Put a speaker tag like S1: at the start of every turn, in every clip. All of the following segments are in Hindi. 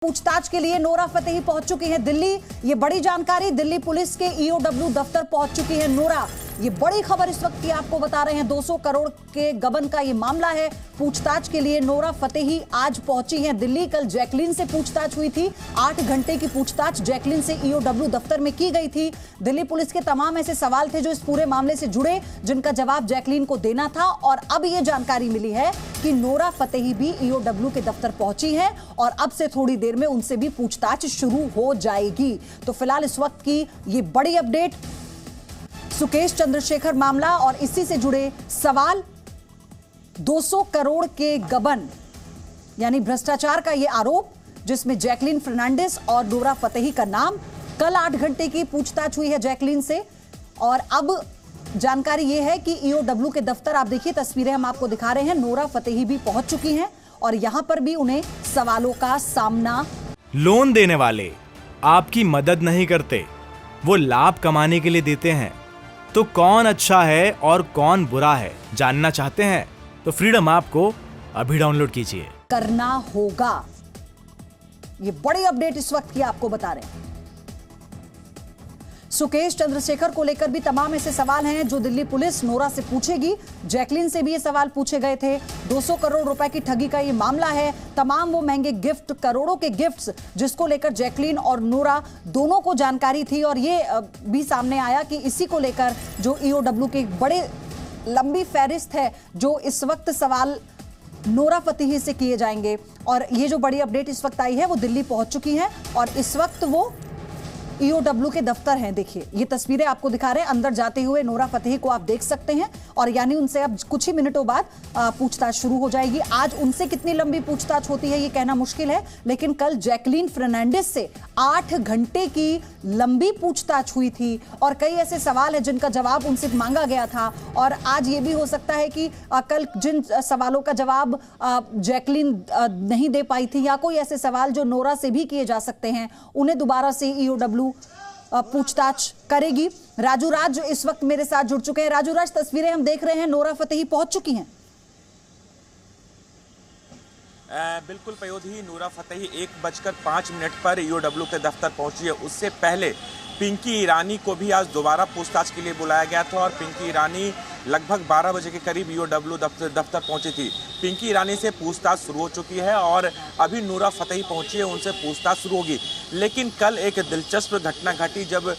S1: पूछताछ के लिए नोरा फतेही पहुंच चुकी है दिल्ली। ये बड़ी जानकारी, दिल्ली पुलिस के ईओडब्ल्यू दफ्तर पहुंच चुकी है नोरा। ये बड़ी खबर इस वक्त की आपको बता रहे हैं। 200 करोड़ के गबन का ये मामला है। पूछताछ के लिए नोरा फतेही आज पहुंची हैं दिल्ली। कल जैकलीन से पूछताछ हुई थी। 8 घंटे की पूछताछ जैकलीन से ईओडब्ल्यू दफ्तर में की गई थी। दिल्ली पुलिस के तमाम ऐसे सवाल थे जो इस पूरे मामले से जुड़े, जिनका जवाब जैकलीन को देना था। और अब ये जानकारी मिली है कि नोरा फतेही भी ईओडब्ल्यू के दफ्तर पहुंची है और अब से थोड़ी देर में उनसे भी पूछताछ शुरू हो जाएगी। तो फिलहाल इस वक्त की ये बड़ी अपडेट, सुकेश चंद्रशेखर मामला और इसी से जुड़े सवाल, 200 करोड़ के गबन यानी भ्रष्टाचार का ये आरोप, जिसमें जैकलीन फर्नांडिस और नोरा फतेही का नाम। कल 8 घंटे की पूछताछ हुई है जैकलीन से और अब जानकारी ये है कि ईओडब्ल्यू के दफ्तर, आप देखिए तस्वीरें हम आपको दिखा रहे हैं, नोरा फतेही भी पहुंच चुकी हैं और यहां पर भी उन्हें सवालों का सामना।
S2: लोन देने वाले आपकी मदद नहीं करते, वो लाभ कमाने के लिए देते हैं। तो कौन अच्छा है और कौन बुरा है, जानना चाहते हैं तो फ्रीडम ऐप को अभी डाउनलोड कीजिए।
S1: करना होगा। ये बड़ी अपडेट इस वक्त की आपको बता रहे हैं। सुकेश चंद्रशेखर को लेकर भी तमाम ऐसे सवाल हैं जो दिल्ली पुलिस नोरा से पूछेगी। जैकलीन से भी ये सवाल पूछे गए थे। 200 करोड़ रुपए की ठगी का ये मामला है। तमाम वो महंगे गिफ्ट, करोड़ों के गिफ्ट्स, जिसको लेकर जैकलीन और नोरा दोनों को जानकारी थी और ये भी सामने आया कि इसी को लेकर जो ईओडब्ल्यू के बड़े लंबी फहरिस्त है, जो इस वक्त सवाल नोरा फतेही से किए जाएंगे। और ये जो बड़ी अपडेट इस वक्त आई है वो दिल्ली पहुंच चुकी है और इस वक्त वो ईओडब्ल्यू के दफ्तर हैं। देखिए ये तस्वीरें आपको दिखा रहे हैं। अंदर जाते हुए नोरा फतेही को आप देख सकते हैं और यानी उनसे अब कुछ ही मिनटों बाद पूछताछ शुरू हो जाएगी। आज उनसे कितनी लंबी पूछताछ होती है ये कहना मुश्किल है, लेकिन कल जैकलीन फर्नांडिस से 8 घंटे की लंबी पूछताछ हुई थी और कई ऐसे सवाल हैं जिनका जवाब उनसे मांगा गया था। और आज ये भी हो सकता है कि कल जिन सवालों का जवाब जैकलीन नहीं दे पाई थी या कोई ऐसे सवाल जो नोरा से भी किए जा सकते हैं, उन्हें दोबारा से ईओडब्ल्यू पूछताछ करेगी। राजू राज इस वक्त मेरे साथ जुड़ चुके हैं। राजू राज, तस्वीरें हम देख रहे हैं, नोरा फतेही पहुंच चुकी हैं।
S3: बिल्कुल पयोधी, नोरा फतेही 1:05 पर ईओडब्ल्यू के दफ्तर पहुंची है। उससे पहले पिंकी ईरानी को भी आज दोबारा पूछताछ के लिए बुलाया गया था और पिंकी ईरानी लगभग 12 बजे के करीब ईओडब्ल्यू दफ्तर पहुंची थी। पिंकी ईरानी से पूछताछ शुरू हो चुकी है और अभी नोरा फतेही पहुंची है, उनसे पूछताछ शुरू होगी। लेकिन कल एक दिलचस्प घटना घटी जब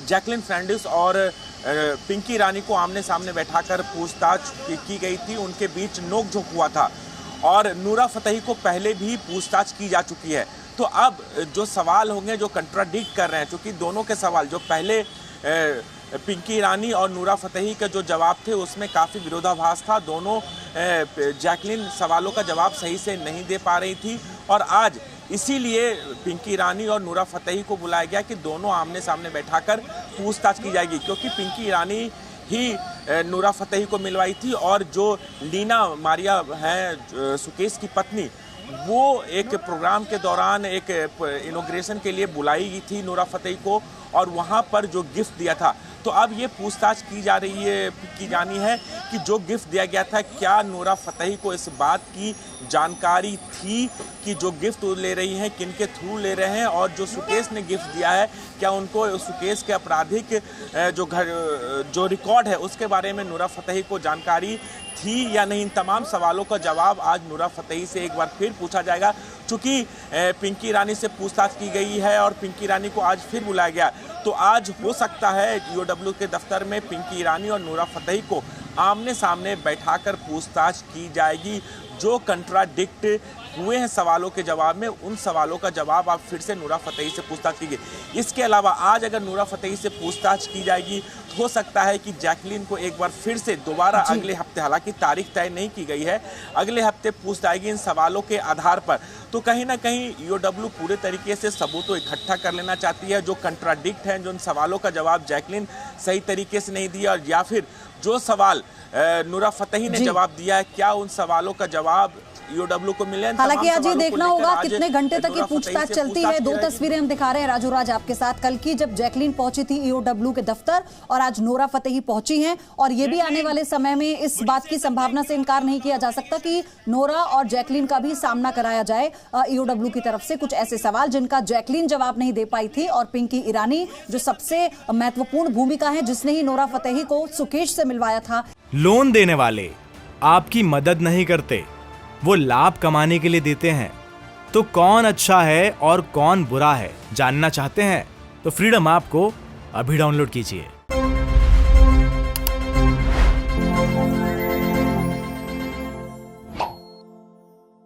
S3: जैकलीन फर्नांडिस और पिंकी ईरानी को आमने सामने बैठाकर पूछताछ की गई थी। उनके बीच नोकझोंक हुआ था और नोरा फतेही को पहले भी पूछताछ की जा चुकी है। तो अब जो सवाल होंगे जो कंट्राडिक्ट कर रहे हैं, क्योंकि दोनों के सवाल जो पहले पिंकी ईरानी और नोरा फतेही के जो जवाब थे उसमें काफ़ी विरोधाभास था। दोनों जैकलीन सवालों का जवाब सही से नहीं दे पा रही थी और आज इसीलिए पिंकी ईरानी और नोरा फतेही को बुलाया गया कि दोनों आमने सामने बैठाकर पूछताछ की जाएगी। क्योंकि पिंकी ईरानी ही नोरा फतेही को मिलवाई थी और जो लीना मारिया हैं सुकेश की पत्नी, वो एक प्रोग्राम के दौरान एक इनॉग्रेशन के लिए बुलाई गई थी नोरा फतेही को और वहाँ पर जो गिफ्ट दिया था। तो अब ये पूछताछ की जानी है कि जो गिफ्ट दिया गया था, क्या नोरा फतेही को इस बात की जानकारी थी कि जो गिफ्ट ले रही हैं किनके थ्रू ले रहे हैं, और जो सुकेश ने गिफ्ट दिया है क्या उनको सुकेश के आपराधिक जो रिकॉर्ड है उसके बारे में नोरा फतेही को जानकारी थी या नहीं। इन तमाम सवालों का जवाब आज नोरा फतेही से एक बार फिर पूछा जाएगा। चूंकि पिंकी ईरानी से पूछताछ की गई है और पिंकी ईरानी को आज फिर बुलाया गया, तो आज हो सकता है ईओडब्ल्यू के दफ्तर में पिंकी ईरानी और नोरा फतेही को आमने सामने बैठाकर पूछताछ की जाएगी। जो कंट्राडिक्ट हुए हैं सवालों के जवाब में, उन सवालों का जवाब आप फिर से नोरा फतेही से पूछताछ कीजिए। इसके अलावा आज अगर नोरा फतेही से पूछताछ की जाएगी तो हो सकता है कि जैकलीन को एक बार फिर से दोबारा अगले हफ्ते, हालांकि तारीख तय नहीं की गई है, अगले हफ्ते पूछ जाएगी इन सवालों के आधार पर। तो कहीं ना कहीं ईओडब्ल्यू पूरे तरीके से सबूत तो इकट्ठा कर लेना चाहती है। जो कंट्राडिक्ट हैं, जो इन सवालों का जवाब जैकलीन सही तरीके से नहीं दिया, या फिर जो सवाल नोरा फतेही ने जवाब दिया है, क्या उन सवालों का जवाब ईओडब्ल्यू को मिले।
S1: हालांकि आज ये देखना होगा कितने घंटे तक ये पूछताछ चलती है। दो तस्वीरें हम दिखा रहे हैं राजू राज आपके साथ, कल की जब जैकलीन पहुंची थी ईओडब्ल्यू के दफ्तर और आज नोरा फतेही पहुंची हैं, और ये भी आने वाले समय में इस बात की संभावना से इनकार नहीं किया जा सकता कि नोरा और जैकलीन का भी सामना कराया जाए ईओडब्ल्यू की तरफ से। कुछ ऐसे सवाल जिनका जैकलीन जवाब नहीं दे पाई थी, और पिंकी ईरानी जो सबसे महत्वपूर्ण भूमिका है, जिसने ही नोरा फतेही को सुकेश से मिलवाया था।
S2: लोन देने वाले आपकी मदद नहीं करते, वो लाभ कमाने के लिए देते हैं। तो कौन अच्छा है और कौन बुरा है जानना चाहते हैं तो फ्रीडम ऐप को अभी डाउनलोड कीजिए।